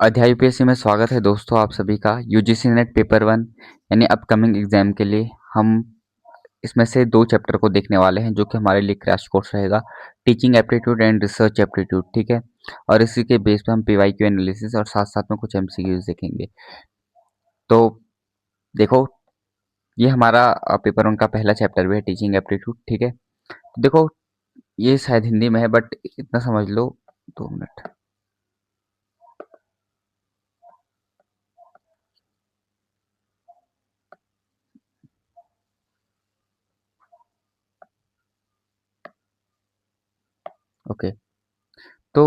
अध्याय यूपीएससी में स्वागत है दोस्तों आप सभी का। यूजीसी नेट पेपर 1 यानी अपकमिंग एग्जाम के लिए हम इसमें से 2 चैप्टर को देखने वाले हैं जो कि हमारे लिए क्रैश कोर्स रहेगा। Teaching aptitude and research aptitude, ठीक है। और इसी के बेस पे हम पीवाईक्यू एनालिसिस और साथ साथ में कुछ एमसीक्यूज देखेंगे। तो देखो, ये हमारा पेपर 1 का पहला चैप्टर भी है, टीचिंग एप्टीट्यूड, ठीक है। तो देखो, ये शायद हिंदी में है बट इतना समझ लो। 2 मिनट। ओके, तो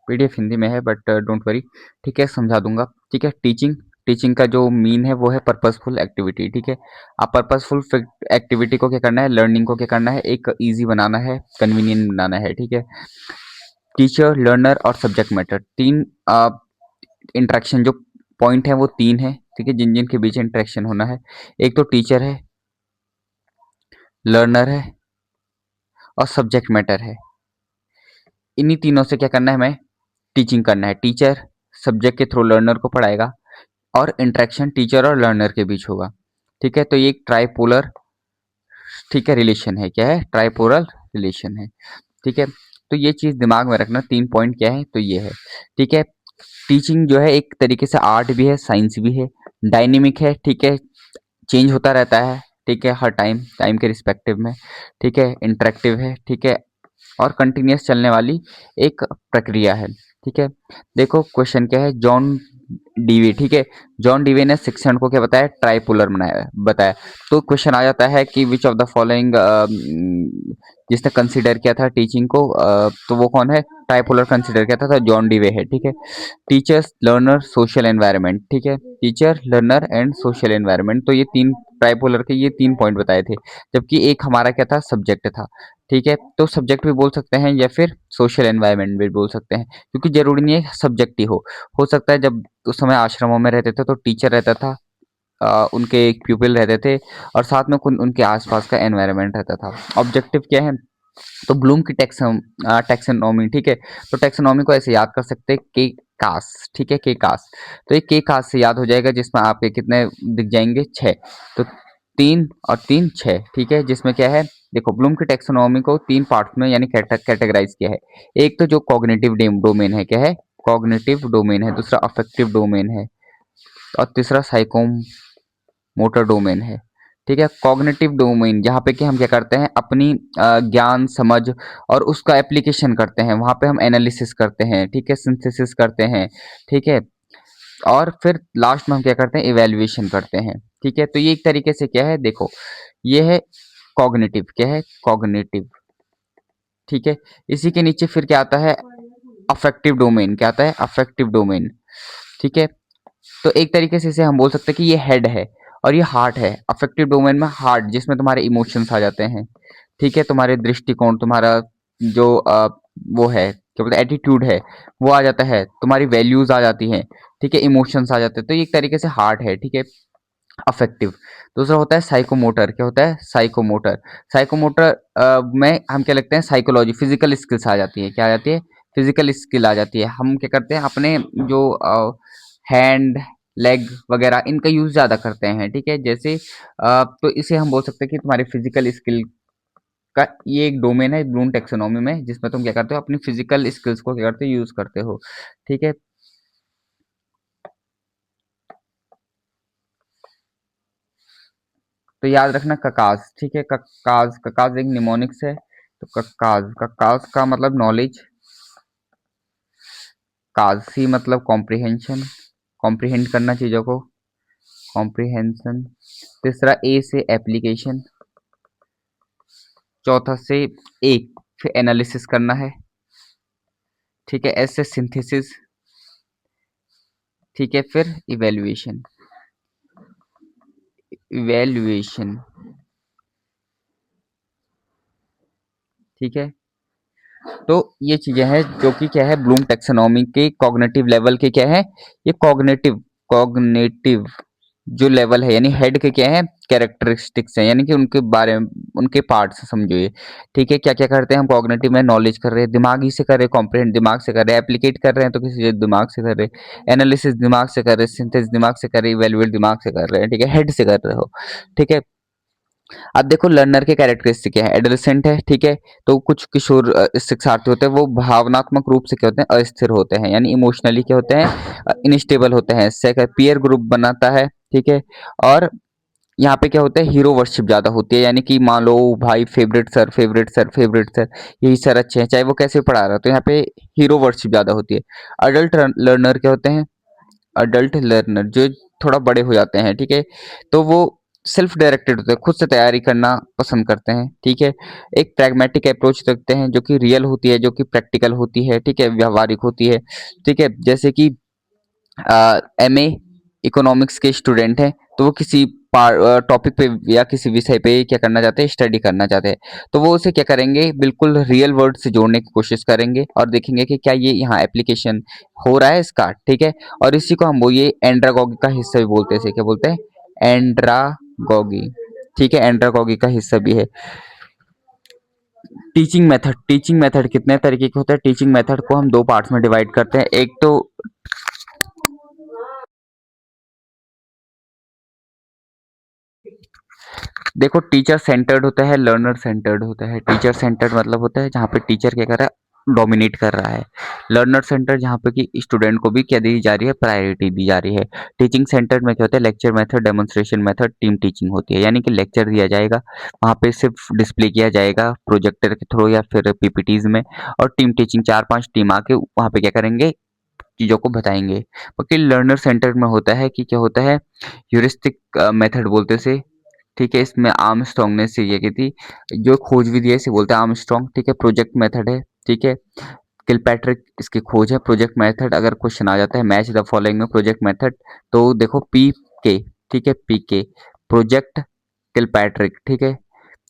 पीडीएफ हिंदी में है बट डोंट वरी, ठीक है, समझा दूंगा। ठीक है, टीचिंग टीचिंग का जो मीन है वो है पर्पसफुल एक्टिविटी, ठीक है। आप पर्पसफुल एक्टिविटी को क्या करना है, लर्निंग को क्या करना है, एक इजी बनाना है, कन्वीनियंट बनाना है, ठीक है। टीचर, लर्नर और सब्जेक्ट मैटर, 3 इंटरेक्शन जो पॉइंट है वो 3 है, ठीक है, जिन जिन के बीच इंटरेक्शन होना है। एक तो टीचर है, लर्नर है और सब्जेक्ट मैटर है। इन्हीं तीनों से क्या करना है, हमें टीचिंग करना है। टीचर सब्जेक्ट के थ्रू लर्नर को पढ़ाएगा और इंटरेक्शन टीचर और लर्नर के बीच होगा, ठीक है। तो ये एक ट्राइपोलर, ठीक है, रिलेशन है। क्या है? ट्राइपोलर रिलेशन है, ठीक है। तो ये चीज दिमाग में रखना, 3 पॉइंट क्या है, तो ये है, ठीक है। टीचिंग जो है एक तरीके से आर्ट भी है, साइंस भी है, डायनेमिक है, ठीक है, चेंज होता रहता है, ठीक है, हर टाइम टाइम के रिस्पेक्टिव में, ठीक है, इंटरेक्टिव है, ठीक है, और कंटिन्यूस चलने वाली एक प्रक्रिया है, ठीक है। देखो क्वेश्चन क्या है, जॉन डीवी, ठीक है। जॉन डीवी ने शिक्षण को क्या बताया, ट्राइपोलर बनाया बताया। तो क्वेश्चन आ जाता है कि विच ऑफ द फॉलोइंग, जिसने कंसीडर किया था टीचिंग को, तो वो कौन है, ट्राइपोलर कंसीडर किया था, तो जॉन डीवे है, ठीक है। टीचर्स, लर्नर, सोशल एनवायरनमेंट, ठीक है, teacher, learner and social environment. तो ये 3 ट्राइपोलर के ये 3 पॉइंट बताए थे, जबकि एक हमारा क्या था, सब्जेक्ट था, ठीक है। तो सब्जेक्ट भी बोल सकते हैं या फिर सोशल एनवायरनमेंट भी बोल सकते हैं, क्योंकि जरूरी नहीं है सब्जेक्ट ही हो सकता है। जब उस समय आश्रमों में रहते थे तो टीचर रहता था, उनके एक प्यूपिल रहते थे और साथ में उनके आसपास का एनवायरनमेंट रहता था। ऑब्जेक्टिव क्या है, तो ब्लूम की टैक्सोनॉमी, ठीक है। तो टैक्सोनॉमी को ऐसे याद कर सकते हैं, के कास, ठीक है, के कास। तो ये के कास से याद हो जाएगा, जिसमें आपके कितने दिख जाएंगे, 6। तो 3 और 3 6, ठीक है, जिसमें क्या है, देखो ब्लूम की टैक्सोनॉमी को 3 पार्ट्स में यानी कैटेगराइज किया है। एक तो जो कॉग्निटिव डोमेन है, क्या है, कॉग्निटिव डोमेन है। दूसरा अफेक्टिव डोमेन है और तीसरा साइकोमोटर डोमेन है, ठीक है। कॉग्निटिव डोमेन जहाँ पे कि हम क्या करते हैं, अपनी ज्ञान समझ और उसका एप्लीकेशन करते हैं, वहाँ पे हम एनालिसिस करते हैं, ठीक है, सिंथेसिस करते हैं, ठीक है। और फिर लास्ट में हम क्या करते हैं, इवेल्युएशन करते हैं, ठीक है। तो ये एक तरीके से क्या है, देखो, ये है कॉग्निटिव, क्या है, कॉग्निटिव, ठीक है। इसी के नीचे फिर क्या आता है, अफेक्टिव डोमेन, क्या आता है, अफेक्टिव डोमेन, ठीक है। तो एक तरीके से इसे हम बोल सकते हैं कि ये हेड है और ये हार्ट है। अफेक्टिव डोमेन में हार्ट, जिसमें तुम्हारे इमोशंस आ जाते हैं, ठीक है, तुम्हारे दृष्टिकोण, तुम्हारा जो वो है, क्या बोलते हैं, एटीट्यूड है, वो आ जाता है, तुम्हारी वैल्यूज आ जाती हैं, ठीक है, इमोशंस आ जाते हैं। तो ये एक तरीके से हार्ट है, ठीक है, अफेक्टिव। दूसरा होता है साइकोमोटर, क्या होता है, साइकोमोटर। साइकोमोटर में हम क्या लगते हैं, साइकोलॉजी, फिजिकल स्किल्स आ जाती है, क्या आ जाती है, फिजिकल स्किल आ जाती है। हम क्या करते हैं, अपने जो हैंड, लेग वगैरह, इनका यूज ज्यादा करते हैं, ठीक है। जैसे तो इसे हम बोल सकते हैं कि तुम्हारे फिजिकल स्किल का ये एक डोमेन है ब्लूम टेक्सोनॉमी में, जिसमें तुम क्या करते हो, अपनी फिजिकल स्किल्स को क्या करते हो, यूज करते हो, ठीक है। तो याद रखना ककाज, ठीक है, ककाज, ककाज एक निमोनिक्स है। तो ककाज, ककाज का मतलब नॉलेज, काज सी मतलब कॉम्प्रिहेंशन, कॉम्प्रिहेंड करना चीजों को, कॉम्प्रिहेंशन। तीसरा ए से एप्लीकेशन, चौथा से एक फिर एनालिसिस करना है, ठीक है, एस से सिंथेसिस, ठीक है, फिर इवेल्युएशन, इवेल्युएशन, ठीक है। तो ये चीजें हैं जो कि क्या है, ब्लूम टेक्सोनॉमी के कॉग्निटिव लेवल के क्या है, ये कॉग्निटिव, कॉग्निटिव जो लेवल है यानी हेड के क्या है कैरेक्टरिस्टिक्स हैं, यानी कि उनके बारे में उनके पार्ट्स समझो ये। ठीक है, क्या क्या करते हैं हम कॉग्निटिव में, नॉलेज कर रहे हैं दिमागी से कर रहे हैं, कॉम्प्रिहेंड दिमाग से कर रहे हैं, एप्लीकेट कर रहे हैं तो किसी दिमाग से कर रहे हैं, एनालिसिस दिमाग से कर रहे हैं, सिंथेसिस दिमाग से कर रहे हैं, इवेलुएट दिमाग से कर रहे हैं। ठीक है, हेड से कर रहे हो। ठीक है, अब देखो लर्नर के कैरेक्टरिस्टिक क्या है, एडोलेसेंट है। ठीक है, तो कुछ किशोर शिक्षार्थी होते हैं वो भावनात्मक रूप से क्या होते हैं, अस्थिर होते हैं, यानी इमोशनली क्या होते हैं, इनस्टेबल होते हैं। सेकंड, पीयर ग्रुप बनाता है। ठीक है, और यहाँ पे क्या होता है, हीरो वर्शिप ज्यादा होती है, यानी कि मान लो भाई favourite sir favourite sir favourite sir, यही सर अच्छे हैं चाहे वो कैसे पढ़ा रहा है, तो यहाँ पे हीरो वर्शिप ज्यादा होती है। अडल्ट लर्नर क्या होते हैं, अडल्ट लर्नर जो थोड़ा बड़े हो जाते हैं। ठीक है, तो वो सेल्फ डायरेक्टेड होते हैं, खुद से तैयारी करना पसंद करते हैं। ठीक है, एक प्रैग्मेटिक अप्रोच रखते हैं जो कि रियल होती है, जो कि प्रैक्टिकल होती है। ठीक है, व्यवहारिक होती है। ठीक है, जैसे कि एमए इकोनॉमिक्स के स्टूडेंट हैं तो वो किसी टॉपिक पे या किसी विषय पे क्या करना चाहते हैं, स्टडी करना चाहते हैं, तो वो उसे क्या करेंगे, बिल्कुल रियल वर्ल्ड से जोड़ने की कोशिश करेंगे और देखेंगे कि क्या ये यहाँ एप्लीकेशन हो रहा है इसका। ठीक है, और इसी को हम वो ये एंड्रागॉगी का हिस्सा भी बोलते हैं, इसे क्या बोलते हैं, एंड्रागॉगी। ठीक है, एंड्रागॉगी का हिस्सा भी है। टीचिंग मेथड कितने तरीके के होते हैं, टीचिंग मेथड को हम दो पार्ट्स में डिवाइड करते हैं। एक तो देखो टीचर सेंटर्ड होता है, लर्नर सेंटर्ड होता है। टीचर सेंटर्ड मतलब होता है जहाँ पे टीचर क्या कर रहा है, डोमिनेट कर रहा है। लर्नर सेंटर जहाँ पे कि स्टूडेंट को भी क्या दी जा रही है, प्रायोरिटी दी जा रही है। टीचिंग सेंटर में क्या होता है, lecture method, demonstration method, team teaching होती है, यानी कि लेक्चर दिया जाएगा, वहाँ पे सिर्फ डिस्प्ले किया जाएगा प्रोजेक्टर के थ्रू या फिर पीपीटीज में, और टीम टीचिंग 4-5 टीम आके वहाँ पे क्या करेंगे, चीजों को बताएंगे। बाकी लर्नर सेंटर में होता है कि क्या होता है, ह्यूरिस्टिक मेथड बोलते से। ठीक है, इसमें आर्मस्ट्रांग ने इसे ये की थी, जो खोज विधि है इसे बोलते हैं आर्मस्ट्रांग। ठीक है, प्रोजेक्ट मेथड है। ठीक है, किलपैट्रिक इसकी खोज है। प्रोजेक्ट मेथड अगर क्वेश्चन आ जाता है मैच द फॉलोइंग में प्रोजेक्ट मेथड, तो देखो पी के। ठीक है, पी के प्रोजेक्ट किलपैट्रिक। ठीक है,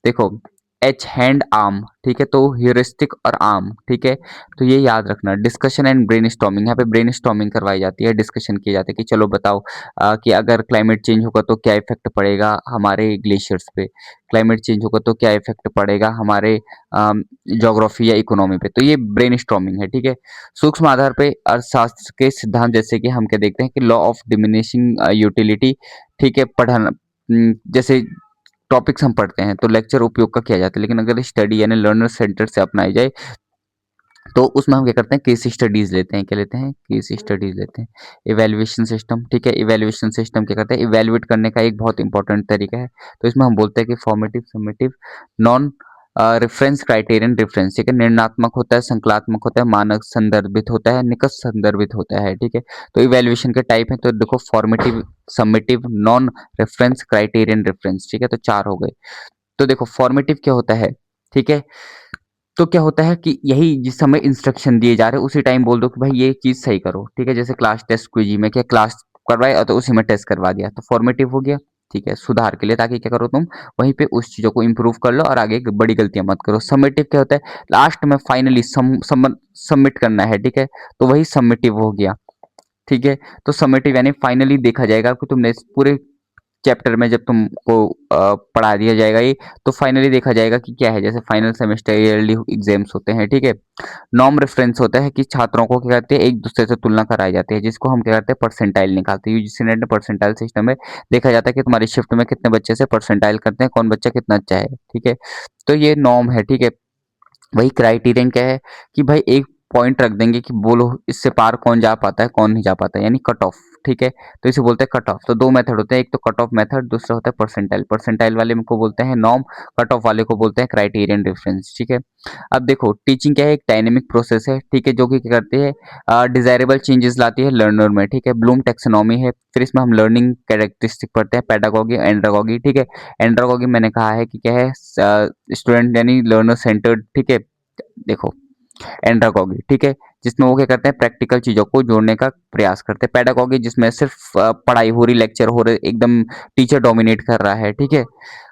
देखो एच हैंड आर्म। ठीक है, तो ह्यूरिस्टिक और आर्म। ठीक है, तो ये याद रखना। डिस्कशन एंड ब्रेनस्टॉर्मिंग, यहाँ पे ब्रेनस्टॉर्मिंग करवाई जाती है, डिस्कशन किए जाते हैं कि चलो बताओ कि अगर क्लाइमेट चेंज होगा तो क्या इफेक्ट पड़ेगा हमारे ग्लेशियर्स पे, क्लाइमेट चेंज होगा तो क्या इफेक्ट पड़ेगा हमारे जोग्राफी या इकोनॉमी पे, तो ये ब्रेनस्टॉर्मिंग है। ठीक है, सूक्ष्म आधार पे अर्थशास्त्र के सिद्धांत, जैसे कि हम क्या देखते हैं कि लॉ ऑफ डिमिनिशिंग यूटिलिटी। ठीक है, पढ़ना जैसे टॉपिक्स हम पढ़ते हैं तो लेक्चर उपयोग का किया जाता है, लेकिन अगर स्टडी यानी लर्नर सेंटर से अपनाई जाए तो उसमें हम क्या करते हैं, केस स्टडीज लेते हैं। क्या लेते हैं, केस स्टडीज लेते हैं। Evaluation system. ठीक है, इवैल्यूएशन सिस्टम क्या करता है, इवैल्यूएट करने का एक बहुत इंपॉर्टेंट तरीका है। तो इसमें हम बोलते हैं कि formative, summative, non reference, criterion reference. ठीक है, निर्णयात्मक होता है, संकलात्मक होता है, मानक संदर्भित होता है, निकट संदर्भित होता है। ठीक है, तो इवैल्यूएशन के टाइप है, तो देखो formative, summative, non reference, criterion reference. ठीक है, तो 4 हो गए। तो देखो फॉर्मेटिव क्या होता है। ठीक है, तो क्या होता है कि यही जिस समय इंस्ट्रक्शन दिए जा रहे हैं उसी टाइम बोल दो कि भाई ये चीज सही करो। ठीक है, जैसे क्लास टेस्ट क्विजी में क्या क्लास करवाए और तो उसी में टेस्ट करवा दिया, तो फॉर्मेटिव हो गया। ठीक है, सुधार के लिए, ताकि क्या करो तुम वहीं पे उस चीजों को इंप्रूव कर लो और आगे बड़ी गलतियां मत करो। सबमिटिव क्या होता है, लास्ट में फाइनली सबमिट करना है। ठीक है, तो वही सबमिटिव हो गया। ठीक है, तो समेटिव यानी फाइनली देखा जाएगा कि तुमने इस पूरे चैप्टर में जब तुमको पढ़ा दिया जाएगा ये, तो फाइनली देखा जाएगा कि क्या है, जैसे फाइनल सेमेस्टर ईयरली एग्जाम्स होते हैं। ठीक है, नॉर्म रेफरेंस होता है कि छात्रों को क्या करते हैं, एक दूसरे से तुलना कराई जाती है, जिसको हम क्या करते हैं, परसेंटाइल निकालते हैं। यूजीसी नेट में परसेंटाइल सिस्टम में देखा जाता है कि तुम्हारी शिफ्ट में कितने बच्चे से परसेंटाइल करते हैं, कौन बच्चा कितना अच्छा है। ठीक है, तो ये नॉर्म है। ठीक है, वही क्राइटेरियन क्या है कि भाई एक पॉइंट रख देंगे कि बोलो इससे पार कौन जा पाता है कौन नहीं जा पाता है, यानी कट ऑफ। ठीक है, तो इसे बोलते हैं कट ऑफ। तो दो मेथड होते हैं, एक तो कट ऑफ मेथड, दूसरा होता है परसेंटाइल। परसेंटाइल वाले को बोलते हैं नॉर्म, कट ऑफ वाले को बोलते हैं क्राइटेरियन डिफरेंस। ठीक है, अब देखो टीचिंग क्या है, एक डायनेमिक प्रोसेस है। ठीक है, जो कि क्या करती है, डिजायरेबल चेंजेस लाती है लर्नर में। ठीक है, ब्लूम टेक्सोनॉमी है, फिर इसमें हम लर्निंग कैरेक्टरिस्टिक पढ़ते हैं, पेडागोगी, एंड्रागोगी। ठीक है, एंड्रागोगी मैंने कहा है कि क्या है, स्टूडेंट यानी लर्नर सेंटर्ड। ठीक है, देखो एंड्रागॉगी। ठीक है, जिसमें वो क्या करते हैं, प्रैक्टिकल चीजों को जोड़ने का प्रयास करते हैं। पेडागॉगी जिसमें सिर्फ पढ़ाई हो रही, लेक्चर हो रहे, एकदम टीचर डोमिनेट कर रहा है। ठीक है,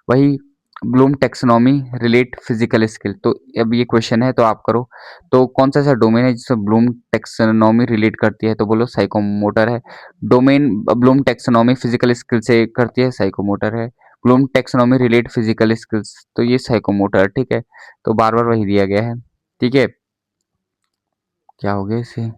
वही Bloom taxonomy relate physical skill. तो अब ये क्वेश्चन है तो आप करो। तो कौन सा ऐसा डोमेन है जिसमें ब्लूम टेक्सोनॉमी रिलेट करती है? तो बोलो साइकोमोटर है। Domain Bloom taxonomy physical skill से करती है, साइकोमोटर है। Bloom taxonomy relate physical skills, तो ये साइकोमोटर, ठीक है। तो बार बार वही दिया गया है, ठीक है। क्या हो गया इसे?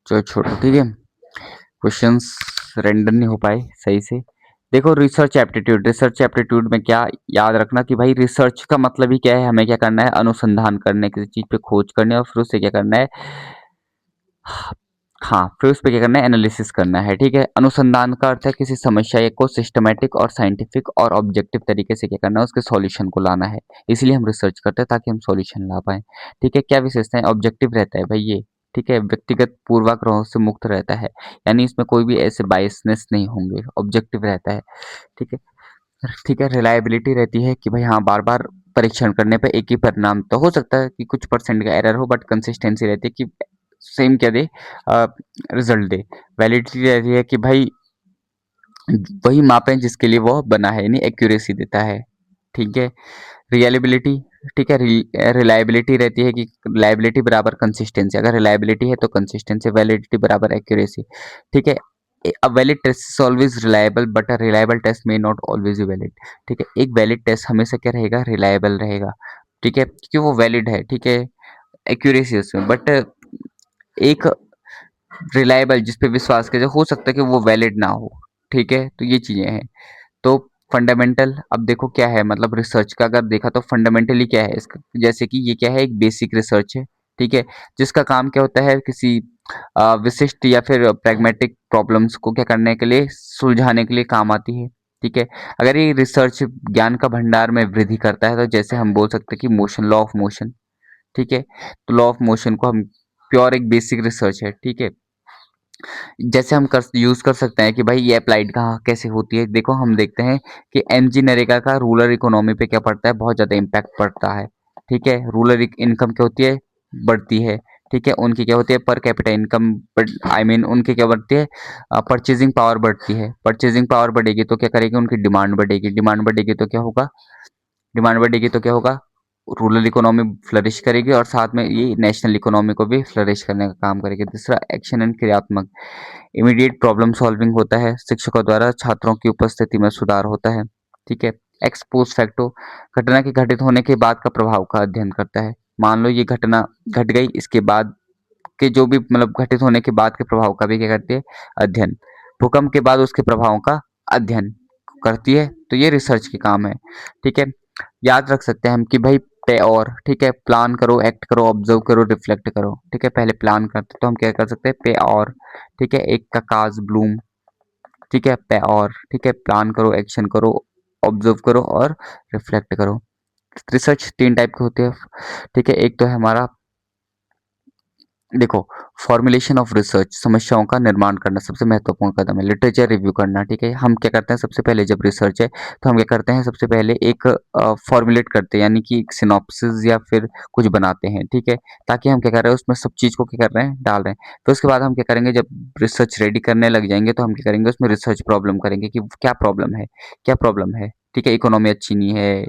चलो छोड़ो, ठीक है। क्वेश्चंस रेंडर नहीं हो पाए सही से। देखो रिसर्च एप्टीट्यूड, रिसर्च एप्टीट्यूड में क्या याद रखना कि भाई रिसर्च का मतलब ही क्या है, हमें क्या करना है, अनुसंधान करने, किसी चीज पे खोज करने और फिर उससे क्या करना है, हाँ फिर उस पे क्या करना है, एनालिसिस करना है, ठीक है। अनुसंधान का अर्थ है किसी समस्या को सिस्टमेटिक और साइंटिफिक और ऑब्जेक्टिव तरीके से क्या करना है, उसके सॉल्यूशन को लाना है। इसलिए हम रिसर्च करते हैं ताकि हम सॉल्यूशन ला पाए, ठीक है। क्या विशेषताएं? ऑब्जेक्टिव रहता है भाई ये, ठीक है। व्यक्तिगत पूर्वाग्रहों से मुक्त रहता है, यानी इसमें कोई भी ऐसे बायसनेस नहीं होंगे, ऑब्जेक्टिव रहता है, ठीक है। ठीक है। रिलायबिलिटी रहती है कि भाई हाँ बार बार परीक्षण करने पे एक ही परिणाम, तो हो सकता है कि कुछ परसेंट का एरर हो बट कंसिस्टेंसी रहती है कि सेम क्या दे, रिजल्ट दे। वैलिडिटी रहती है कि भाई वही मापें जिसके लिए वो बना है, यानी एक्यूरेसी देता है, ठीक है। रिलायबिलिटी, ठीक है। रिलायबिलिटी रहती है कि रिलायबिलिटी बराबर कंसिस्टेंसी, अगर रिलायबिलिटी है तो कंसिस्टेंसी, वैलिडिटी बराबर एक्यूरेसी, ठीक है। A valid test is always reliable but a reliable test may not always be valid, ठीक है। एक वैलिड टेस्ट हमेशा क्या रहेगा, रिलायबल रहेगा, ठीक है, क्योंकि वो वैलिड है, ठीक है। एक्यूरेसी उसमें, बट एक रिलायबल जिस पे विश्वास किया जाए, हो सकता है कि वो वैलिड ना हो, ठीक है। तो ये चीजें हैं। तो फंडामेंटल, अब देखो क्या है, मतलब रिसर्च का अगर देखा तो फंडामेंटली क्या है इसका, जैसे कि ये क्या है, एक बेसिक रिसर्च है, ठीक है, जिसका काम क्या होता है, किसी विशिष्ट या फिर प्रैग्मेटिक प्रॉब्लम्स को क्या करने के लिए, सुलझाने के लिए काम आती है, ठीक है। अगर ये रिसर्च ज्ञान का भंडार में वृद्धि करता है तो जैसे हम बोल सकते हैं कि मोशन, लॉ ऑफ मोशन, ठीक है। तो लॉ ऑफ मोशन को हम प्योर एक बेसिक रिसर्च है, ठीक है। जैसे हम कर यूज कर सकते हैं कि भाई ये अप्लाइड कहाँ कैसे होती है। देखो हम देखते हैं कि एमजी नरेगा का रूरल इकोनॉमी पे क्या पड़ता है, बहुत ज्यादा इम्पैक्ट पड़ता है, ठीक है। रूरल इनकम क्या होती है, बढ़ती है, ठीक है। उनकी क्या होती है, per capita income, I mean उनकी क्या बढ़ती है, परचेजिंग पावर बढ़ती है। परचेजिंग पावर बढ़ेगी तो क्या करेगी, उनकी डिमांड बढ़ेगी, डिमांड बढ़ेगी तो क्या होगा, डिमांड बढ़ेगी तो क्या होगा, रूरल इकोनॉमी फ्लरिश करेगी और साथ में ये नेशनल इकोनॉमी को भी फ्लरिश करने का काम करेगी। दूसरा एक्शन एंड क्रियात्मक, इमीडिएट प्रॉब्लम सॉल्विंग होता है, शिक्षकों द्वारा छात्रों की उपस्थिति में सुधार होता है, ठीक है। एक्स पोस्ट फैक्टो, घटना के घटित होने के बाद का प्रभाव का अध्ययन करता है। मान लो ये घटना घट गई, इसके बाद के जो भी मतलब घटित होने के बाद के प्रभाव का भी क्या करती है, अध्ययन। भूकंप के बाद उसके प्रभावों का अध्ययन करती है, तो ये रिसर्च के काम है, ठीक है। याद रख सकते हैं हम कि भाई पे और, ठीक है, प्लान करो, एक्ट करो, ऑब्जर्व करो, रिफ्लेक्ट करो, ठीक है। पहले प्लान करते तो हम क्या कर सकते हैं, पे और, ठीक है, एक का काज ब्लूम, ठीक है, पे और, ठीक है, प्लान करो, एक्शन करो, ऑब्जर्व करो और रिफ्लेक्ट करो। रिसर्च तीन टाइप के होते हैं, ठीक है। एक तो है हमारा, देखो, फॉर्मुलेशन ऑफ रिसर्च, समस्याओं का निर्माण करना सबसे महत्वपूर्ण कदम है। लिटरेचर रिव्यू करना, ठीक है। हम क्या करते हैं सबसे पहले, जब रिसर्च है तो हम क्या करते हैं, सबसे पहले एक फॉर्मुलेट करते हैं, यानी कि एक सिनॉप्सिस या फिर कुछ बनाते हैं, ठीक है। ताकि हम क्या कर रहे हैं, उसमें सब चीज़ को क्या कर रहे हैं, डाल रहे हैं। फिर उसके बाद हम क्या करेंगे, जब रिसर्च रेडी करने लग जाएंगे तो हम क्या करेंगे, उसमें रिसर्च प्रॉब्लम करेंगे कि क्या प्रॉब्लम है, क्या प्रॉब्लम है, ठीक है। इकोनॉमी अच्छी नहीं है,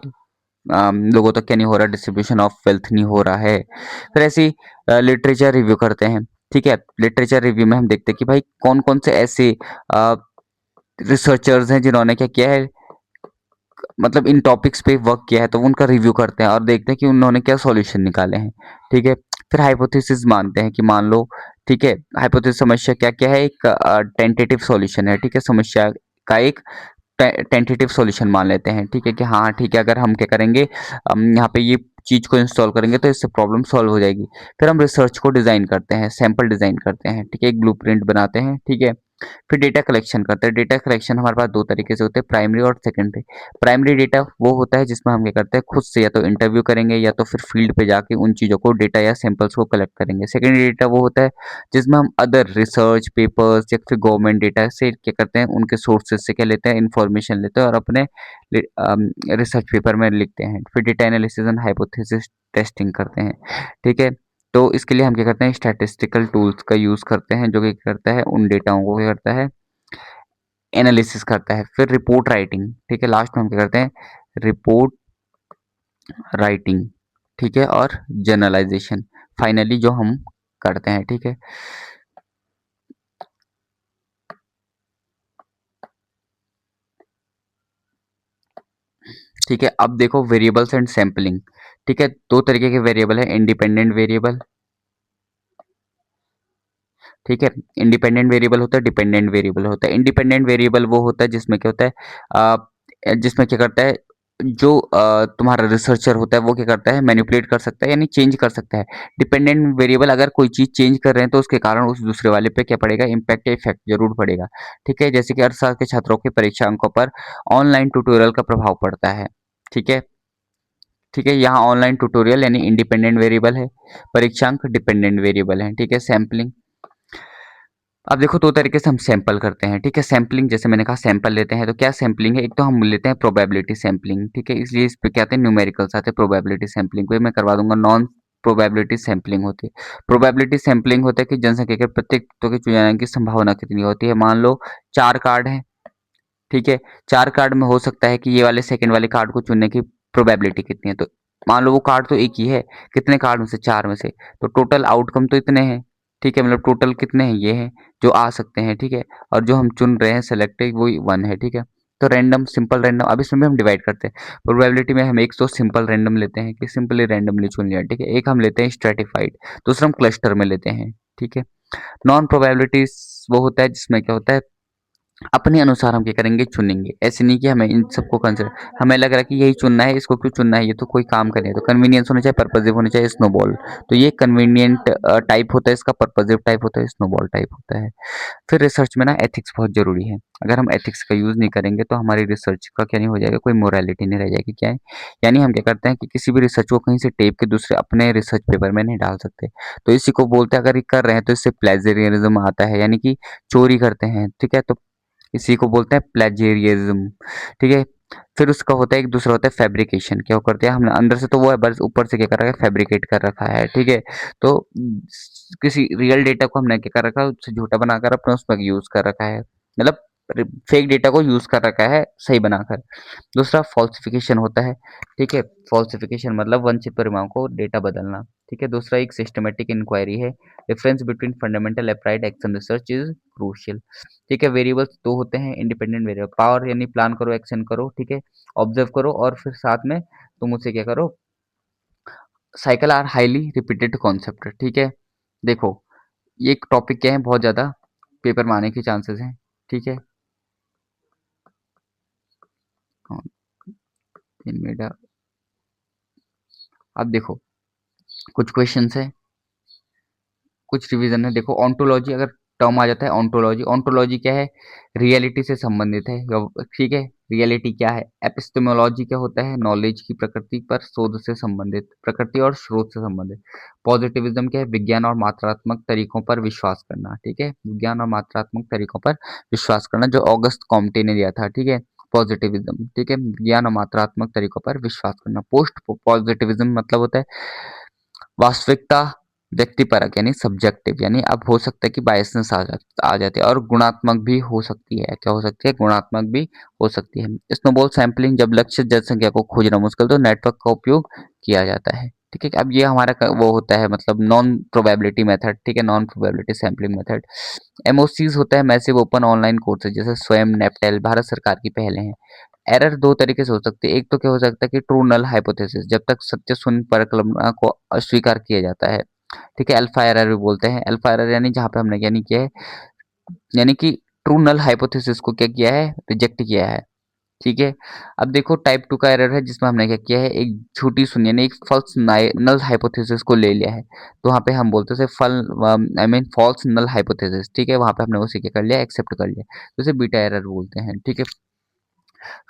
लोगों तक क्या नहीं हो रहा, डिस्ट्रीब्यूशन ऑफ वेल्थ नहीं हो रहा है। फिर ऐसी लिटरेचर रिव्यू करते हैं, ठीक है। लिटरेचर रिव्यू में हम देखते हैं कि भाई कौन कौन से ऐसे रिसर्चर्स हैं जिन्होंने क्या किया है, मतलब इन टॉपिक्स पे वर्क किया है, तो उनका रिव्यू करते हैं और देखते हैं कि उन्होंने क्या सॉल्यूशन निकाले हैं, ठीक है। फिर हाइपोथेसिस मानते हैं कि मान लो, ठीक है, हाइपोथेसिस, समस्या क्या क्या है, एक टेंटेटिव सॉल्यूशन है, ठीक है। समस्या का एक टेंटेटिव सॉल्यूशन मान लेते हैं, ठीक है, कि हाँ ठीक है, अगर हम क्या करेंगे, हम यहाँ पे ये चीज को इंस्टॉल करेंगे तो इससे प्रॉब्लम सॉल्व हो जाएगी। फिर हम रिसर्च को डिजाइन करते हैं, सैंपल डिजाइन करते हैं, ठीक है, एक ब्लूप्रिंट बनाते हैं, ठीक है। फिर डेटा कलेक्शन करते हैं। डेटा कलेक्शन हमारे पास दो तरीके से होते हैं, प्राइमरी और सेकेंडरी। प्राइमरी डेटा वो होता है जिसमें हम क्या करते हैं, खुद से या तो इंटरव्यू करेंगे या तो फिर फील्ड पे जाके उन चीज़ों को, डेटा या सैंपल्स को कलेक्ट करेंगे। सेकेंडरी डेटा वो होता है जिसमें हम अदर रिसर्च पेपर्स या फिर गवर्नमेंट डेटा से क्या करते हैं, उनके सोर्सेज से क्या लेते हैं, इन्फॉर्मेशन लेते हैं और अपने रिसर्च पेपर में लिखते हैं। फिर data analysis and hypothesis testing करते हैं। ठीक है, तो इसके लिए हम क्या करते हैं, स्टैटिस्टिकल टूल्स का यूज़ करते हैं, जो कि करता है उन डेटाओं को क्या करता है, एनालिसिस करता है। फिर रिपोर्ट राइटिंग, ठीक है, लास्ट में हम क्या करते हैं, रिपोर्ट राइटिंग, ठीक है, और जर्नलाइजेशन फाइनली जो हम करते हैं। ठीक है, ठीक है, अब देखो वेरिएबल्स एंड सैम्पलिंग। ठीक है, दो तरीके के वेरिएबल है, इंडिपेंडेंट वेरिएबल, ठीक है, इंडिपेंडेंट वेरिएबल होता है, डिपेंडेंट वेरिएबल होता है। इंडिपेंडेंट वेरिएबल वो होता है जिसमें क्या होता है, जिसमें क्या करता है, जो तुम्हारा रिसर्चर होता है वो क्या करता है, मैनिपुलेट कर सकता है यानी चेंज कर सकता है। डिपेंडेंट वेरिएबल अगर कोई चीज चेंज कर रहे हैं तो उसके कारण उस दूसरे वाले पे क्या पड़ेगा, इम्पैक्ट या इफेक्ट जरूर पड़ेगा। ठीक है, जैसे कि अर्थशास्त्र के छात्रों के परीक्षा अंकों पर ऑनलाइन ट्यूटोरियल का प्रभाव पड़ता है। ठीक है, ठीक है, यहाँ ऑनलाइन ट्यूटोरियल यानी इंडिपेंडेंट वेरिएबल है, परीक्षांक डिपेंडेंट वेरिएबल है। ठीक है, सैम्पलिंग, अब देखो दो तरीके से हम सैंपल करते हैं। ठीक है, सैंपलिंग जैसे मैंने कहा सैंपल लेते हैं, तो क्या सैंपलिंग है, एक तो हम लेते हैं प्रोबेबिलिटी सैंपलिंग। ठीक है, इसलिए इस पे क्या आते हैं, न्यूमेरिकल्स आते हैं। प्रोबेबिलिटी सैंपलिंग को मैं करवा दूंगा। नॉन प्रोबेबिलिटी सैंपलिंग होती है। प्रोबेबिलिटी सैंपलिंग होता है कि जनसंख्या के प्रत्येक तत्व के चुने जाने की संभावना कितनी होती है। मान लो 4 कार्ड है, ठीक है, 4 कार्ड में हो सकता है कि ये वाले सेकंड वाले कार्ड को चुनने की प्रोबेबिलिटी कितनी है, तो मान लो वो कार्ड तो एक ही है, कितने कार्ड में से, 4 में से, तो टोटल आउटकम तो इतने हैं। ठीक है, मतलब टोटल कितने हैं, ये हैं जो आ सकते हैं। ठीक है, और जो हम चुन रहे हैं सेलेक्टेड वही 1 है। ठीक है, तो रैंडम, सिंपल रैंडम, अब इसमें भी हम डिवाइड करते हैं। प्रोबेबिलिटी में हम एक तो सिंपल रैंडम लेते हैं कि सिंपली रैंडमली चुन लिया। ठीक है, एक हम लेते हैं स्ट्रेटिफाइड, दूसरा हम क्लस्टर में लेते हैं। ठीक है, नॉन प्रोबेबिलिटी वो होता है जिसमें क्या होता है, अपने अनुसार हम क्या करेंगे, चुनेंगे। ऐसे नहीं कि हमें इन सबको कंसिडर, हमें लग रहा है कि यही चुनना है, इसको क्यों चुनना है, ये तो कोई काम करे, तो कन्वीनियंस होना चाहिए, पर्पजिव होना चाहिए, स्नोबॉल। तो ये कन्वीनियंट टाइप होता है, इसका पर्पजिव टाइप होता है, स्नोबॉल टाइप होता है। फिर रिसर्च में ना एथिक्स बहुत जरूरी है। अगर हम एथिक्स का यूज नहीं करेंगे तो हमारी रिसर्च का क्या नहीं हो जाएगा, कोई मोरालिटी नहीं रह जाएगी। क्या है, यानी हम क्या करते हैं कि किसी भी रिसर्च को कहीं से टेप के दूसरे अपने रिसर्च पेपर में नहीं डाल सकते। तो इसी को बोलते हैं, अगर ये कर रहे हैं तो इससे प्लेजरियरिज्म आता है, यानी कि चोरी करते हैं। ठीक है, तो इसी को बोलते हैं प्लेजेरियज्म। ठीक है, फिर उसका होता है, एक दूसरा होता है फैब्रिकेशन। क्या करते हैं हमने, अंदर से तो वो है, बस ऊपर से क्या कर रखा है, फैब्रिकेट कर रखा है। ठीक है, तो किसी रियल डेटा को हमने क्या कर रखा है, उससे झूठा बनाकर अपने उसमें यूज कर रखा है, मतलब फेक डेटा को यूज कर रखा है सही बनाकर। दूसरा फॉल्सिफिकेशन होता है। ठीक है, फॉल्सिफिकेशन मतलब वंचित परिणामों को डेटा बदलना। ठीक है, दूसरा एक सिस्टमेटिक इंक्वायरी है। Difference between fundamental applied action research is crucial. ठीक है, वेरिएबल्स दो होते हैं, इंडिपेंडेंट वेरिएबल, पावर यानी प्लान करो, एक्शन करो। ठीक है, ऑब्जर्व करो, और फिर साथ में तुम उसे क्या करो, cycle are highly repeated concept. ठीक है, देखो ये एक टॉपिक क्या है, बहुत ज्यादा पेपर में आने के चांसेस हैं। ठीक है, अब देखो कुछ क्वेश्चंस है, कुछ रिवीजन है। देखो ऑन्टोलॉजी अगर टर्म आ जाता है, ऑन्टोलॉजी, ऑन्टोलॉजी क्या है, रियलिटी से संबंधित है। ठीक है, रियलिटी क्या है। एपिस्टेमोलॉजी क्या होता है, नॉलेज की प्रकृति पर शोध से संबंधित, प्रकृति और स्रोत से संबंधित। पॉजिटिविज्म क्या है, विज्ञान और मात्रात्मक तरीकों पर विश्वास करना। ठीक है, विज्ञान और मात्रात्मक तरीकों पर विश्वास करना, जो ऑगस्ट कॉम्टे ने दिया था। ठीक है, पॉजिटिविज्म, ठीक है, विज्ञान और मात्रात्मक तरीकों पर विश्वास करना। पोस्ट पॉजिटिविज्म मतलब होता है वास्तविकता व्यक्तिपरक यानी सब्जेक्टिव, यानी अब हो सकता है कि बायसनेस आ जाती है, और गुणात्मक भी हो सकती है। क्या हो सकती है, गुणात्मक भी हो सकती है। स्नोबॉल सैंपलिंग, जब लक्ष्य जनसंख्या को खोजना मुश्किल तो नेटवर्क का उपयोग किया जाता है। ठीक है, अब ये हमारा वो होता है मतलब नॉन प्रोबेबिलिटी मेथड। ठीक है, नॉन प्रोबेबिलिटी सैंपलिंग मेथड। एमओसीज होता है मैसिव ओपन ऑनलाइन कोर्सेज, जैसे स्वयं, नेपटेल, भारत सरकार की पहले हैं। एरर दो तरीके से हो सकती है, एक तो क्या हो सकता है कि ट्रू नल हाइपोथेसिस, जब तक सत्य शून्य परिकल्पना को अस्वीकार किया जाता है। ठीक है, अल्फा एरर भी बोलते हैं। अल्फा एरर यानी जहां पे हमने क्या नहीं किया है, यानी कि ट्रू नल हाइपोथेसिस को क्या किया है, रिजेक्ट किया है। ठीक है। अब देखो टाइप 2 का एरर है जिसमें हमने क्या किया है, एक झूठी सुनी यानी एक फॉल्स नल हाइपोथेसिस को ले लिया है। तो वहाँ पे हम बोलते थे फल I mean false null hypothesis, ठीक है। वहाँ पे हमने उसे क्या कर लिया, एक्सेप्ट कर लिया, तो उसे बीटा एरर बोलते हैं, ठीक है।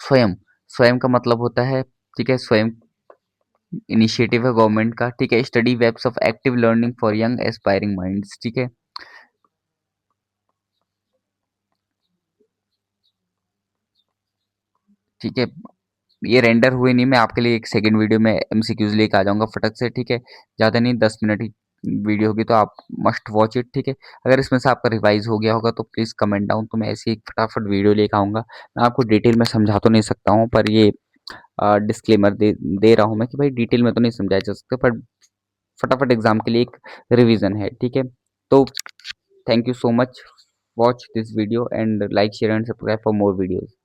स्वयं, स्वयं का मतलब होता है, ठीक है, स्वयं इनिशिएटिव है गवर्नमेंट का, ठीक है। Study webs of active learning for young aspiring minds, ठीक है, ठीक है। ये रेंडर हुए नहीं, मैं आपके लिए एक सेकंड वीडियो में एमसीक्यूज लेके आ जाऊंगा फटक से, ठीक है। ज़्यादा नहीं, 10 मिनट ही वीडियो होगी, तो आप मस्ट वॉच इट, ठीक है। अगर इसमें से आपका रिवाइज हो गया होगा तो प्लीज़ कमेंट डाउन, तो मैं ऐसी एक फटाफट वीडियो लेके आऊँगा। मैं आपको डिटेल में समझा तो नहीं सकता हूँ, पर ये डिस्क्लेमर दे रहा हूँ मैं कि भाई डिटेल में तो नहीं समझाया जा सकता, पर फटाफट एग्जाम के लिए एक रिवीजन है, ठीक है। तो thank you so much, watch this video and like share and subscribe for more videos.